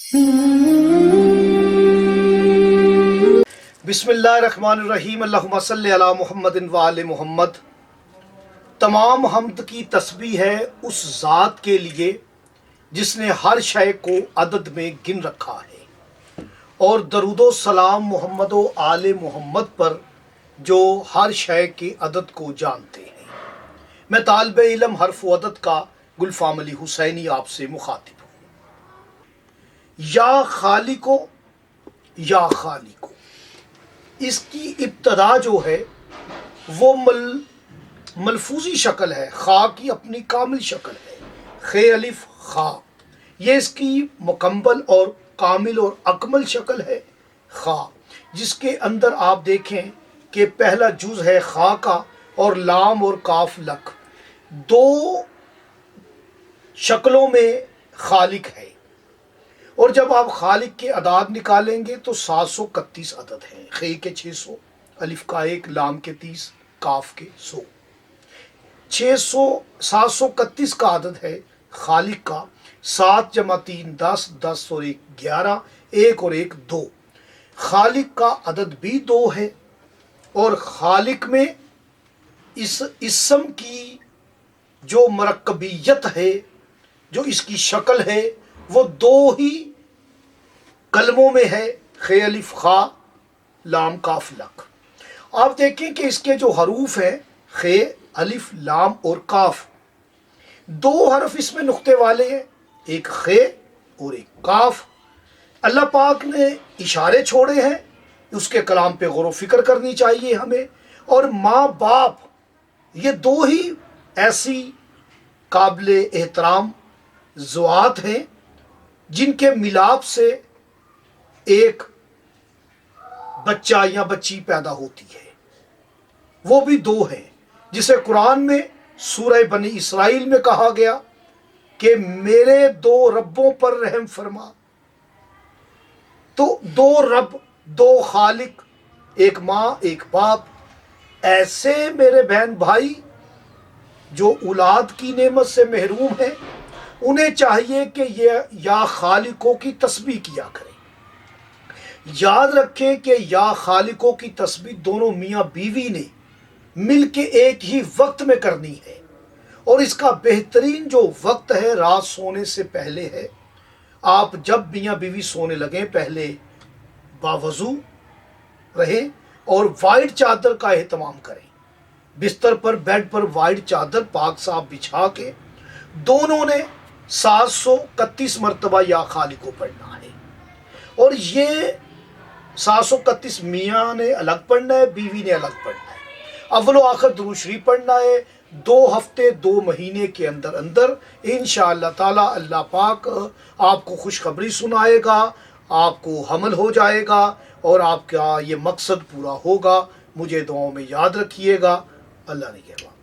بسم اللہ الرحمن الرحیم، اللہم صلی علی محمد و آل محمد۔ تمام حمد کی تسبیح ہے اس ذات کے لیے جس نے ہر شے کو عدد میں گن رکھا ہے، اور درود و سلام محمد و آل محمد پر جو ہر شے کے عدد کو جانتے ہیں۔ میں طالب علم حرف و عدد کا گلفام علی حسینی آپ سے مخاطب ہوں۔ یا خالقو یا خالقو، اس کی ابتدا جو ہے وہ ملفوظی شکل ہے، خا کی اپنی کامل شکل ہے، خے الف خا، یہ اس کی مکمل اور کامل اور اکمل شکل ہے خا، جس کے اندر آپ دیکھیں کہ پہلا جز ہے خا کا، اور لام اور کاف لک دو شکلوں میں خالق ہے۔ اور جب آپ خالق کے اعداد نکالیں گے تو 731 عدد ہیں، خے کے 600، الف کا 1، لام کے 30، کاف کے 100۔ 731 کا عدد ہے خالق کا۔ 7 جمع 3 10، 10 اور 1 11، 1 اور 1 2۔ خالق کا عدد بھی 2 ہے، اور خالق میں اس اسم کی جو مرکبیت ہے، جو اس کی شکل ہے، وہ 2 ہی کلموں میں ہے، خے الف خا، لام کاف لک۔ آپ دیکھیں کہ اس کے جو حروف ہیں خے الف لام اور کاف، 2 حرف اس میں نقطے والے ہیں، ایک خے اور ایک کاف۔ اللہ پاک نے اشارے چھوڑے ہیں، اس کے کلام پہ غور و فکر کرنی چاہیے ہمیں۔ اور ماں باپ، یہ 2 ہی ایسی قابل احترام ذوات ہیں جن کے ملاپ سے ایک بچہ یا بچی پیدا ہوتی ہے، وہ بھی 2 ہیں، جسے قرآن میں سورہ بنی اسرائیل میں کہا گیا کہ میرے 2 ربوں پر رحم فرما۔ تو 2 رب، 2 خالق، ایک ماں ایک باپ۔ ایسے میرے بہن بھائی جو اولاد کی نعمت سے محروم ہیں، انہیں چاہیے کہ یہ یا خالقوں کی تسبیح کیا کریں۔ یاد رکھیں کہ یا خالقوں کی تسبیح دونوں میاں بیوی نے مل کے ایک ہی وقت میں کرنی ہے، اور اس کا بہترین جو وقت ہے رات سونے سے پہلے ہے۔ آپ جب میاں بیوی سونے لگیں پہلے باوضو رہیں اور وائٹ چادر کا اہتمام کریں، بستر پر بیڈ پر وائٹ چادر پاک صاف بچھا کے دونوں نے 731 مرتبہ یا خالقو پڑھنا ہے۔ اور یہ 731 میاں نے الگ پڑھنا ہے، بیوی نے الگ پڑھنا ہے۔ اول و آخر درود شریف پڑھنا ہے 2 ہفتے 2 مہینے کے اندر اندر۔ انشاءاللہ تعالی اللہ پاک آپ کو خوشخبری سنائے گا، آپ کو حمل ہو جائے گا، اور آپ کا یہ مقصد پورا ہوگا۔ مجھے دعاؤں میں یاد رکھیے گا۔ اللہ نگہبان۔